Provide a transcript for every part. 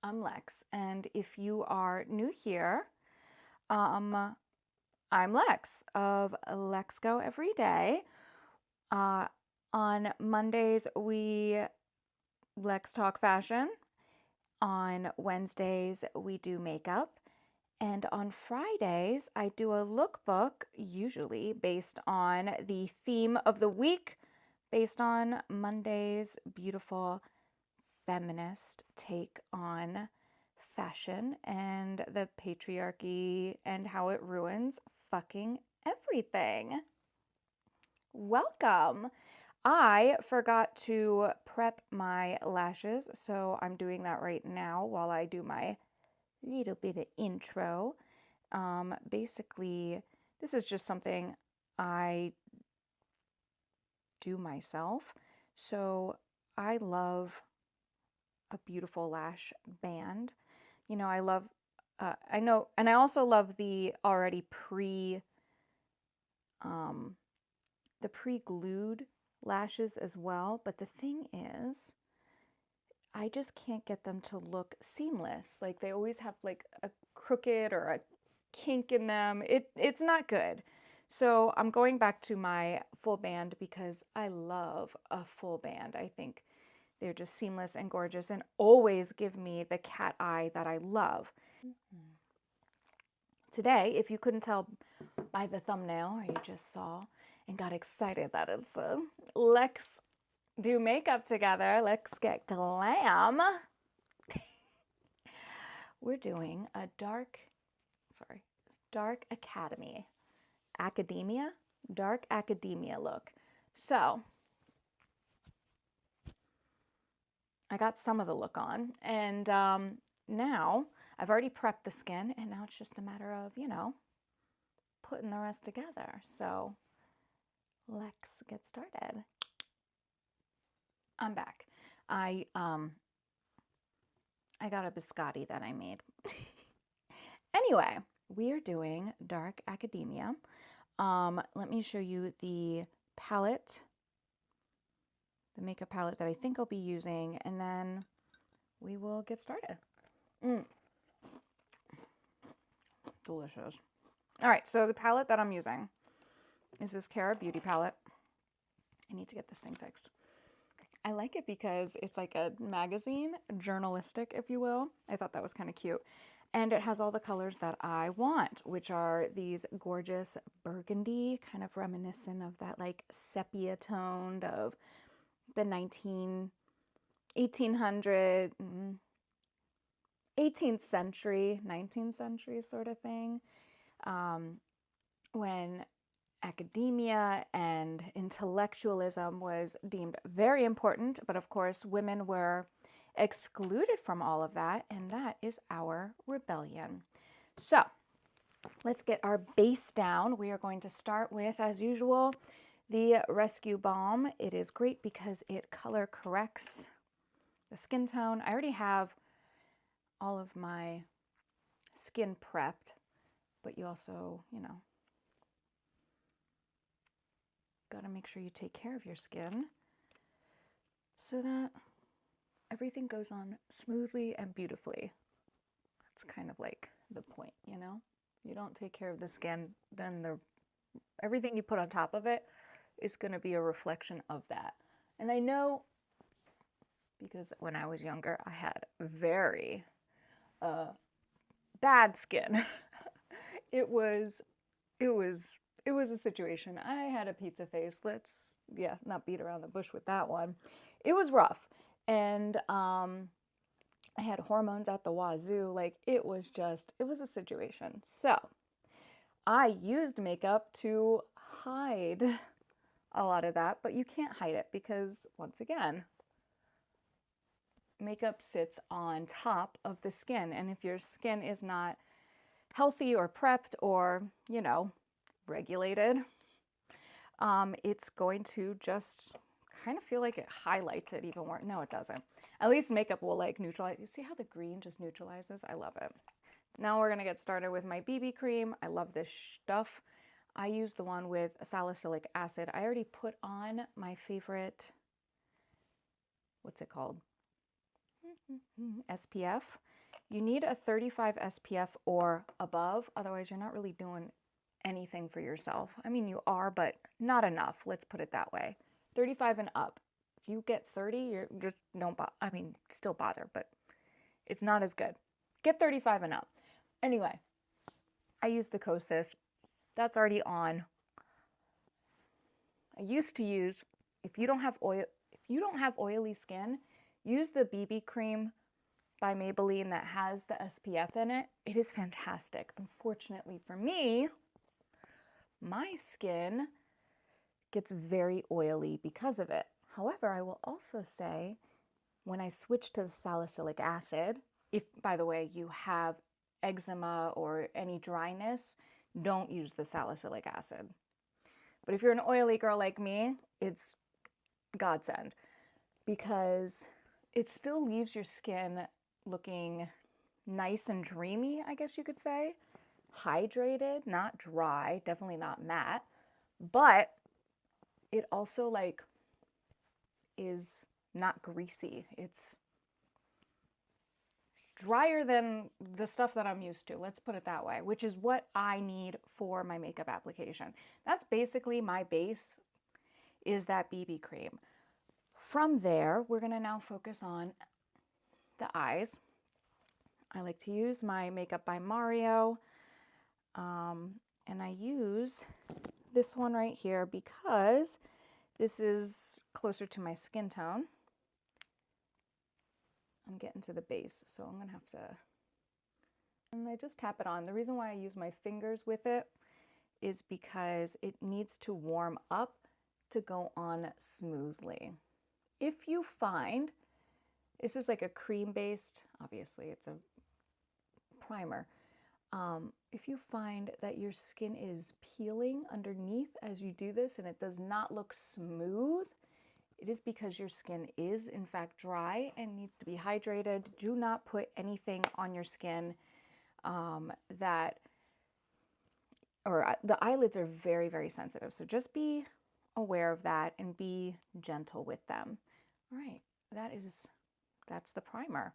I'm Lex, and if you are new here, I'm Lex of Lex Go Every Day. Uh, on Mondays, we Lex Talk Fashion. On Wednesdays, we do makeup. And on Fridays, I do a lookbook, usually based on the theme of the week, based on Monday's beautiful feminist take on fashion and the patriarchy and how it ruins fucking everything. Welcome. I forgot to prep my lashes, so I'm doing that right now while I do my little bit of intro. Basically, this is just something I do myself. So I love a beautiful lash band. You know, I know, and I also love the already the pre-glued lashes as well. But the thing is, I just can't get them to look seamless. Like they always have like a crooked or a kink in them. It's not good. So I'm going back to my full band because I love a full band. I think they're just seamless and gorgeous and always give me the cat eye that I love. Today, if you couldn't tell by the thumbnail or you just saw and got excited that it's Lex do makeup together, let's get glam. We're doing a dark dark academia look. So I got some of the look on, and now I've already prepped the skin, and now it's just a matter of, putting the rest together. So let's get started. I'm back. I got a biscotti that I made. Anyway, we are doing dark academia. Let me show you the palette, the makeup palette that I think I'll be using, and then we will get started. Delicious. All right, so the palette that I'm using is this Cara Beauty palette. I need to get this thing fixed. I like it because it's like a magazine, journalistic, if you will. I thought that was kind of cute. And it has all the colors that I want, which are these gorgeous burgundy, kind of reminiscent of that like sepia toned of the 1800, 18th century, 19th century sort of thing. When academia and intellectualism was deemed very important, but of course women were excluded from all of that, and that is our rebellion. So let's get our base down. We are going to start with, as usual, the Rescue Balm. It is great because it color corrects the skin tone. I already have all of my skin prepped, but you also, got to make sure you take care of your skin so that everything goes on smoothly and beautifully. That's kind of like the point, You don't take care of the skin, then everything you put on top of it is going to be a reflection of that. And I know because when I was younger, I had very bad skin. It was a situation. I had a pizza face. Let's, not beat around the bush with that one. It was rough. And I had hormones at the wazoo. Like, it was a situation. So I used makeup to hide a lot of that, but you can't hide it because, once again, makeup sits on top of the skin. And if your skin is not healthy or prepped or, regulated, it's going to just kind of feel like it highlights it even more. No, it doesn't. At least makeup will like neutralize. You see how the green just neutralizes? I love it. Now we're going to get started with my BB cream. I love this stuff. I use the one with salicylic acid. I already put on my favorite, what's it called? SPF. You need a 35 SPF or above, otherwise you're not really doing anything for yourself. I mean, you are, but not enough. Let's put it that way. 35 and up. If you get 30, you're just don't bother. I mean, still bother, but it's not as good. Get 35 and up. Anyway, I use the Kosas. That's already on. I used to use, if you don't have oily skin, use the BB cream by Maybelline that has the SPF in it. It is fantastic. Unfortunately for me, my skin gets very oily because of it. However, I will also say when I switch to the salicylic acid, if, by the way, you have eczema or any dryness, don't use the salicylic acid. But if you're an oily girl like me, it's godsend because it still leaves your skin looking nice and dreamy, I guess you could say. Hydrated, not dry, definitely not matte, but it also like is not greasy. It's drier than the stuff that I'm used to, let's put it that way, which is what I need for my makeup application. That's basically my base, is that BB cream. From there, we're gonna now focus on the eyes. I like to use my Makeup by Mario, and I use this one right here because this is closer to my skin tone. I'm getting to the base, so I'm gonna have to, and I just tap it on. The reason why I use my fingers with it is because it needs to warm up to go on smoothly. If you find, this is like a cream-based, obviously it's a primer. If you find that your skin is peeling underneath as you do this and it does not look smooth, it is because your skin is in fact dry and needs to be hydrated. Do not put anything on your skin the eyelids are very, very sensitive. So just be aware of that and be gentle with them. All right, that's the primer.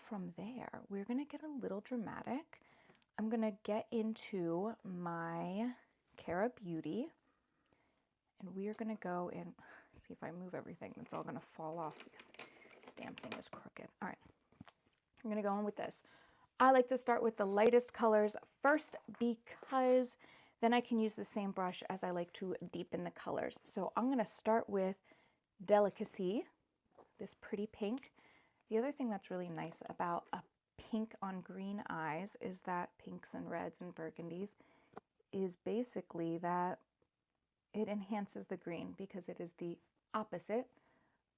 From there, we're gonna get a little dramatic. I'm gonna get into my Cara Beauty and we are gonna go in, see if I move everything, it's all gonna fall off because this damn thing is crooked. All right, I'm gonna go in with this. I like to start with the lightest colors first because then I can use the same brush as I like to deepen the colors. So I'm gonna start with Delicacy, this pretty pink. The other thing that's really nice about a pink on green eyes is that pinks and reds and burgundies is basically that it enhances the green because it is the opposite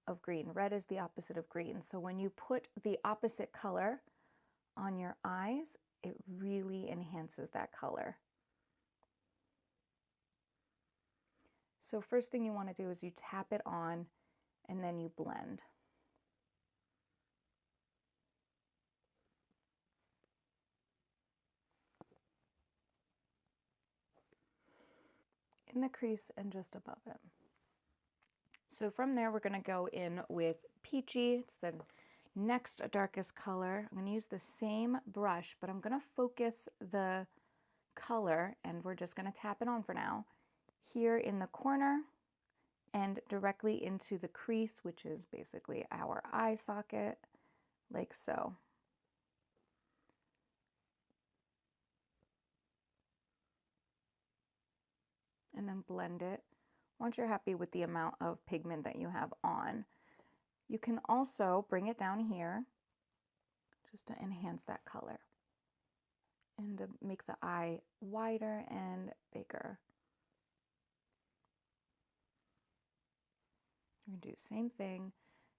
of green. Red is the opposite of green. So when you put the opposite color on your eyes, it really enhances that color. So first thing you want to do is you tap it on and then you blend. In the crease and just above it. So from there, we're going to go in with Peachy. It's the next darkest color. I'm going to use the same brush, but I'm going to focus the color and we're just going to tap it on for now. Here in the corner and directly into the crease, which is basically our eye socket, like so. And then blend it. Once you're happy with the amount of pigment that you have on, you can also bring it down here just to enhance that color and to make the eye wider and bigger. We're going to do the same thing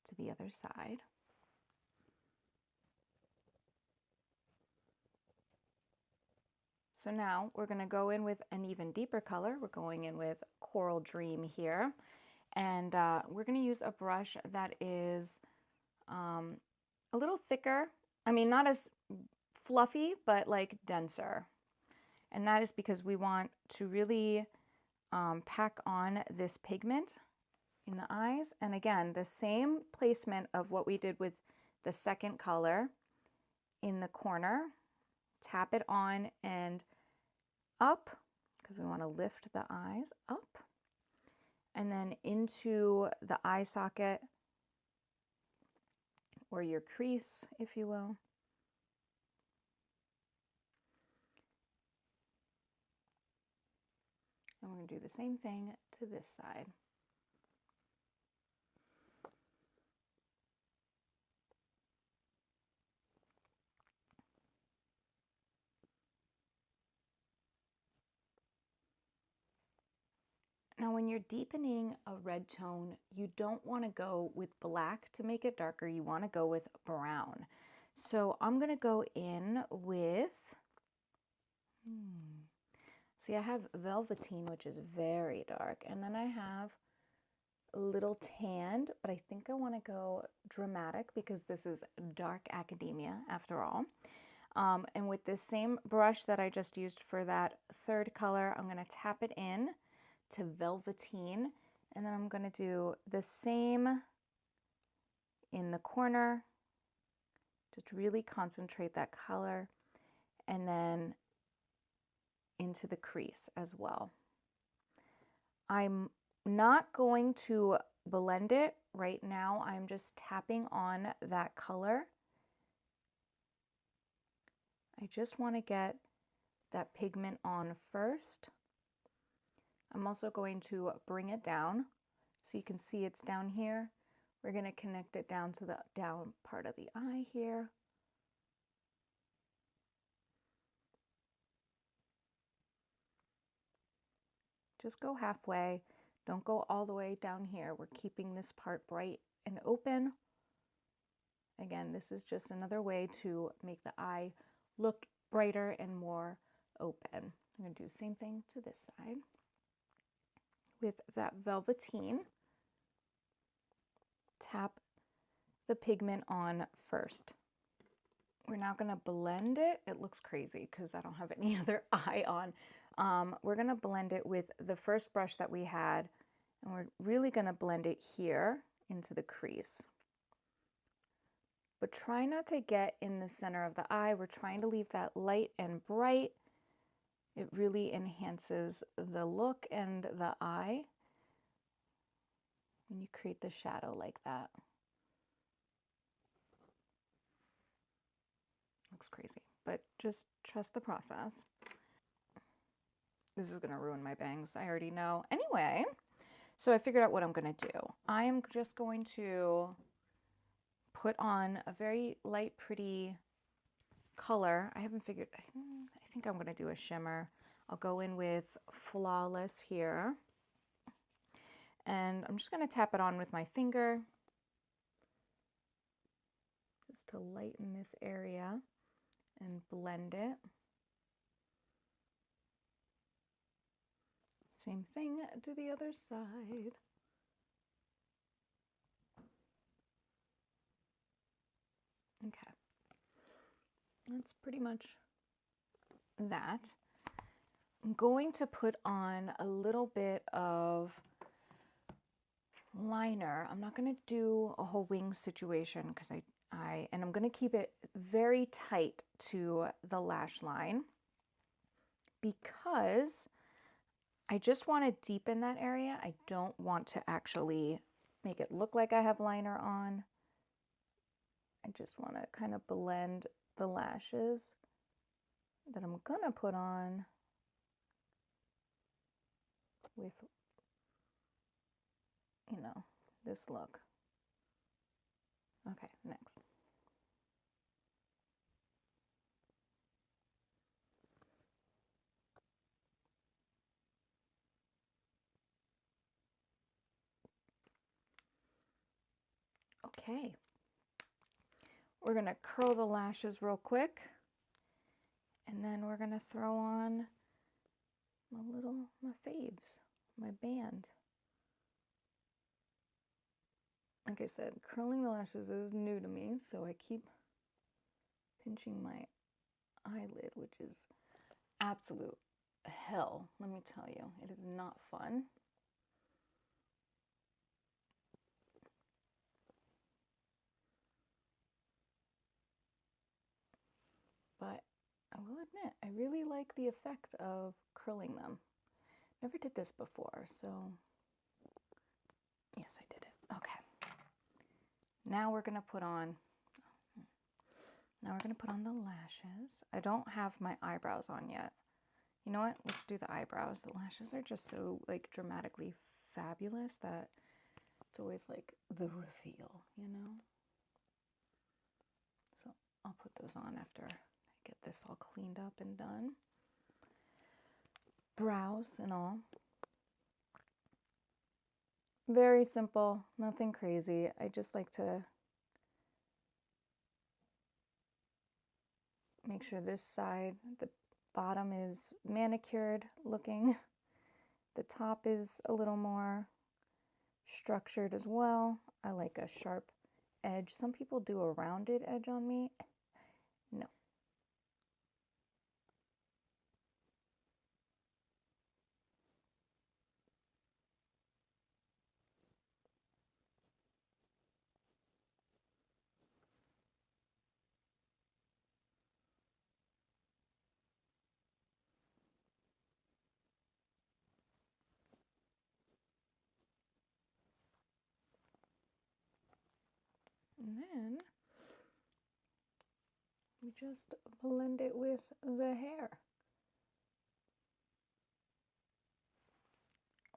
to the other side. So now we're going to go in with an even deeper color. We're going in with Coral Dream here. And we're going to use a brush that is a little thicker. I mean, not as fluffy, but like denser. And that is because we want to really pack on this pigment in the eyes. And again, the same placement of what we did with the second color in the corner, tap it on and up, because we want to lift the eyes up, and then into the eye socket, or your crease, if you will. And we're going to do the same thing to this side. Now, when you're deepening a red tone, you don't want to go with black to make it darker. You want to go with brown. So I'm going to go in with, see, I have velveteen, which is very dark. And then I have a little tanned, but I think I want to go dramatic because this is dark academia after all. And with this same brush that I just used for that third color, I'm going to tap it in to velveteen, and then I'm going to do the same in the corner. Just really concentrate that color, and then into the crease as well. I'm not going to blend it right now. I'm just tapping on that color. I just want to get that pigment on first. I'm also going to bring it down so you can see it's down here. We're going to connect it down to the down part of the eye here. Just go halfway. Don't go all the way down here. We're keeping this part bright and open. Again, this is just another way to make the eye look brighter and more open. I'm going to do the same thing to this side with that velveteen. Tap the pigment on first. We're now going to blend it. It looks crazy because I don't have any other eye on. We're going to blend it with the first brush that we had, and we're really going to blend it here into the crease. But try not to get in the center of the eye. We're trying to leave that light and bright. It really enhances the look and the eye when you create the shadow like that. Looks crazy, but just trust the process. This is going to ruin my bangs, I already know. Anyway, so I figured out what I'm going to do. I'm just going to put on a very light, pretty color. I haven't figured, I think I'm going to do a shimmer. I'll go in with Flawless here. And I'm just going to tap it on with my finger just to lighten this area and blend it. Same thing to the other side. Okay, that's pretty much that. I'm going to put on a little bit of liner. I'm not going to do a whole wing situation because and I'm going to keep it very tight to the lash line because I just want to deepen that area. I don't want to actually make it look like I have liner on. I just want to kind of blend the lashes that I'm going to put on with, you know, this look. Okay, next. Okay. We're going to curl the lashes real quick. And then we're going to throw on my faves, my band. Like I said, curling the lashes is new to me, so I keep pinching my eyelid, which is absolute hell, let me tell you. It is not fun. will admit, I really like the effect of curling them. Never did this before, so yes, I did it. Okay. Now we're gonna put on the lashes. I don't have my eyebrows on yet. You know what? Let's do the eyebrows. The lashes are just so like dramatically fabulous that it's always like the reveal, you know? So I'll put those on after I get this all cleaned up and done. Brows and all. Very simple, nothing crazy. I just like to make sure this side, the bottom is manicured looking. The top is a little more structured as well. I like a sharp edge. Some people do a rounded edge on me. No. And then we just blend it with the hair.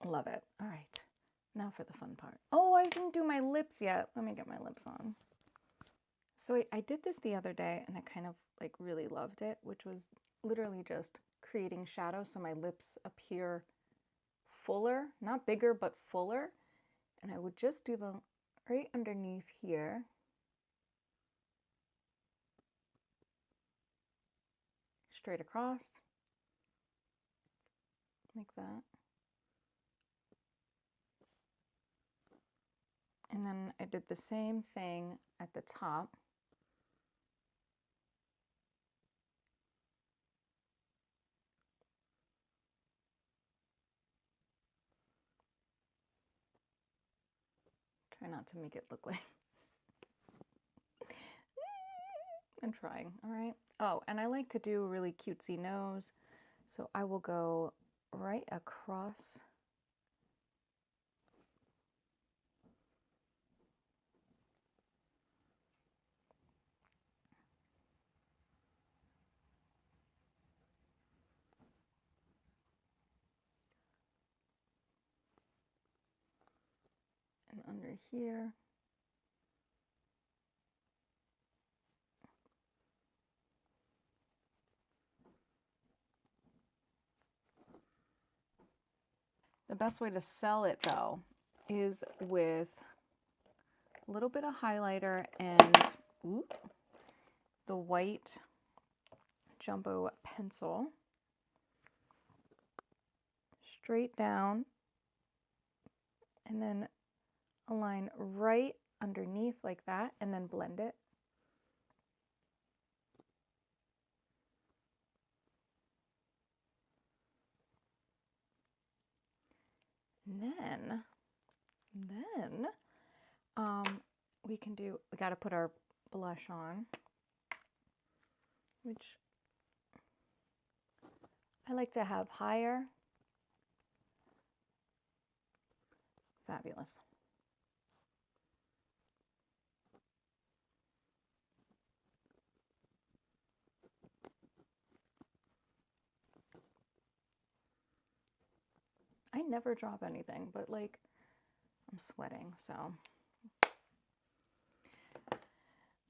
Love it. All right, now for the fun part. Oh, I didn't do my lips yet. Let me get my lips on. So I did this the other day and I kind of like really loved it, which was literally just creating shadow so my lips appear fuller, not bigger, but fuller. And I would just do them right underneath here. Straight across, like that. And then I did the same thing at the top. Try not to make it look like I'm trying, all right? Oh, and I like to do a really cutesy nose, so I will go right across and under here. The best way to sell it though is with a little bit of highlighter and the white jumbo pencil straight down and then a line right underneath like that and then blend it. And then we got to put our blush on, which I like to have higher. Fabulous. I never drop anything, but like I'm sweating, so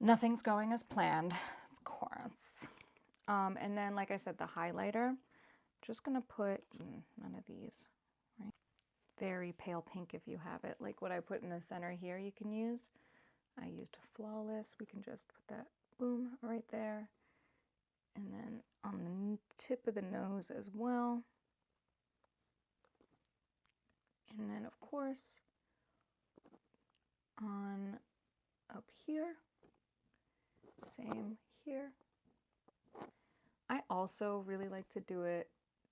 nothing's going as planned, of course. And then, like I said, the highlighter, just gonna put none of these, right? Very pale pink if you have it. Like what I put in the center here, you can use. I used Flawless. We can just put that, boom, right there. And then on the tip of the nose as well. And then, of course, on up here, same here. I also really like to do it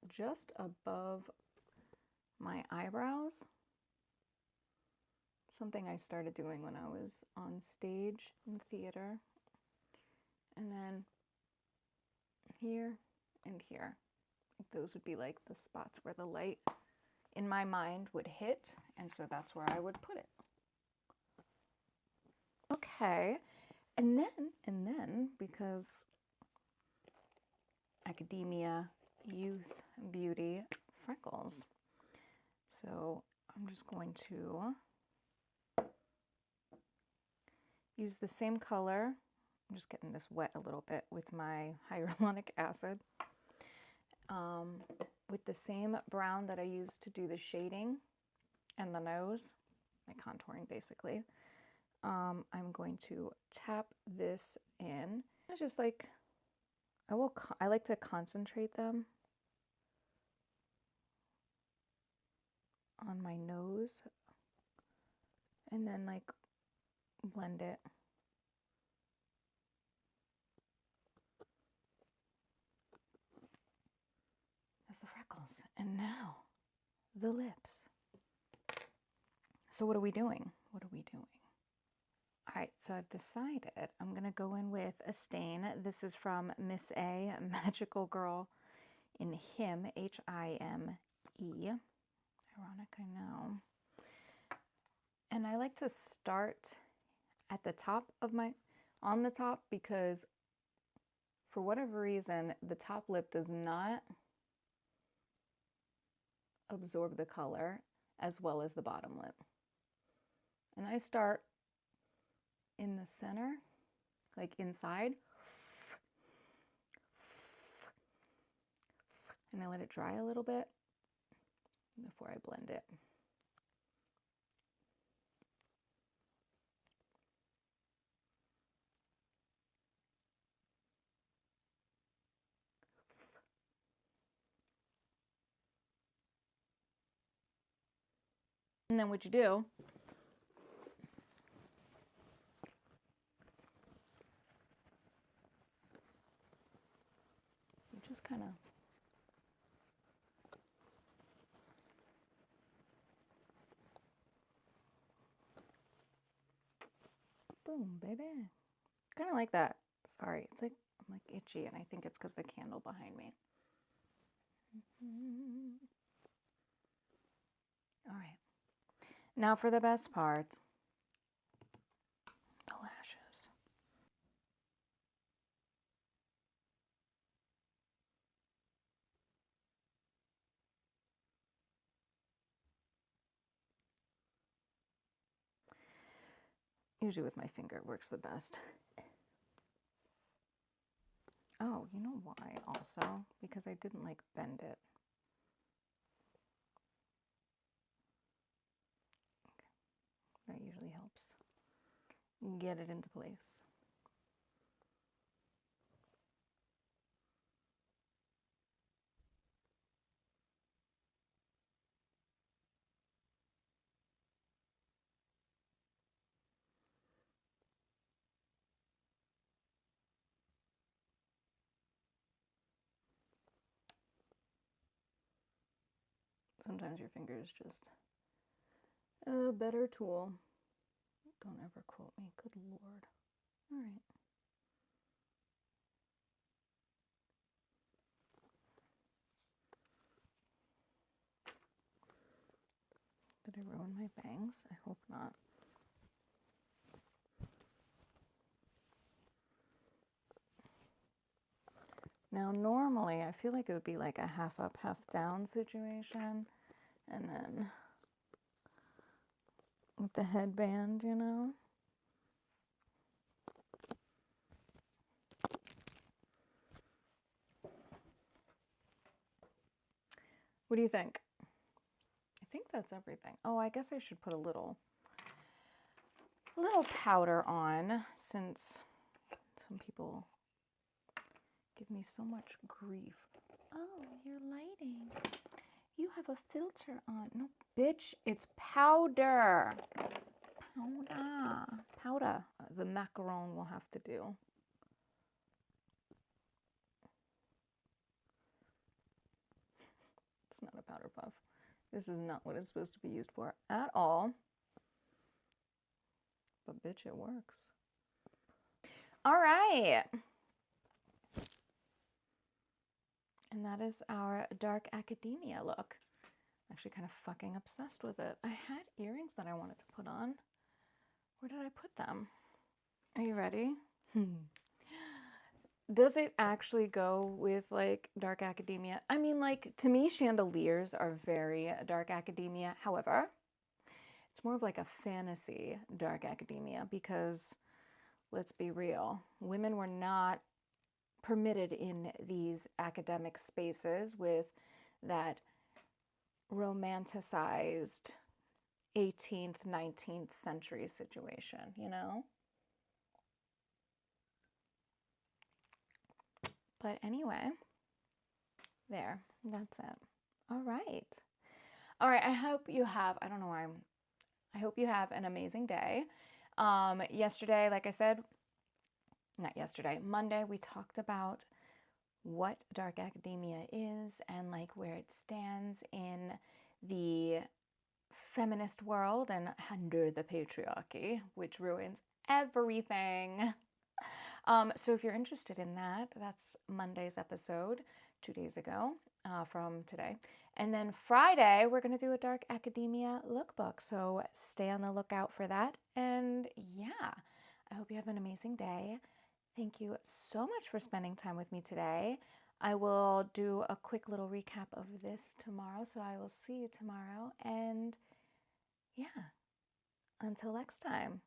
just above my eyebrows. Something I started doing when I was on stage in theater. And then here and here. Those would be like the spots where the light in my mind would hit, and so that's where I would put it. Okay, and then because academia, youth, beauty, freckles. So I'm just going to use the same color. I'm just getting this wet a little bit with my hyaluronic acid. With the same brown that I used to do the shading and the nose, my contouring basically. I'm going to tap this in. It's just like, I like to concentrate them on my nose and then like blend it. That's the freckles. And now the lips. So what are we doing? What are we doing? All right, so I've decided I'm gonna go in with a stain. This is from Miss A, Magical Girl in Him, H-I-M-E. Ironic, I know. And I like to start at the top of on the top, because for whatever reason, the top lip does not absorb the color as well as the bottom lip. And I start in the center, like inside, and I let it dry a little bit before I blend it. And then what you do, you just kind of boom, baby. Kind of like that. Sorry, it's like I'm like itchy, and I think it's because the candle behind me. All right. Now for the best part, the lashes. Usually with my finger it works the best. Oh, you know why also? Because I didn't like bend it. Okay. That usually helps get it into place. Sometimes your finger is just a better tool. Don't ever quote me, good Lord. All right. Did I ruin my bangs? I hope not. Now normally I feel like it would be like a half up, half down situation, and then with the headband, you know. What do you think? I think that's everything. Oh, I guess I should put a little powder on, since some people give me so much grief. Oh, you're lighting. You have a filter on. No, bitch, it's powder. Powder. The macaron will have to do. It's not a powder puff. This is not what it's supposed to be used for at all. But bitch, it works. All right. And that is our dark academia look. I'm actually kind of fucking obsessed with it. I had earrings that I wanted to put on. Where did I put them? Are you ready? Does it actually go with like dark academia? I mean, like, to me, chandeliers are very dark academia. However, it's more of like a fantasy dark academia because let's be real, women were not permitted in these academic spaces with that romanticized 18th, 19th century situation, you know? But anyway, there, that's it. All right. All right, I hope you have, I don't know why I hope you have an amazing day. Yesterday, like I said, not yesterday, Monday, we talked about what dark academia is and like where it stands in the feminist world and under the patriarchy, which ruins everything. So if you're interested in that, that's Monday's episode 2 days ago from today. And then Friday, we're going to do a dark academia lookbook. So stay on the lookout for that. And yeah, I hope you have an amazing day. Thank you so much for spending time with me today. I will do a quick little recap of this tomorrow. So I will see you tomorrow. And yeah, until next time.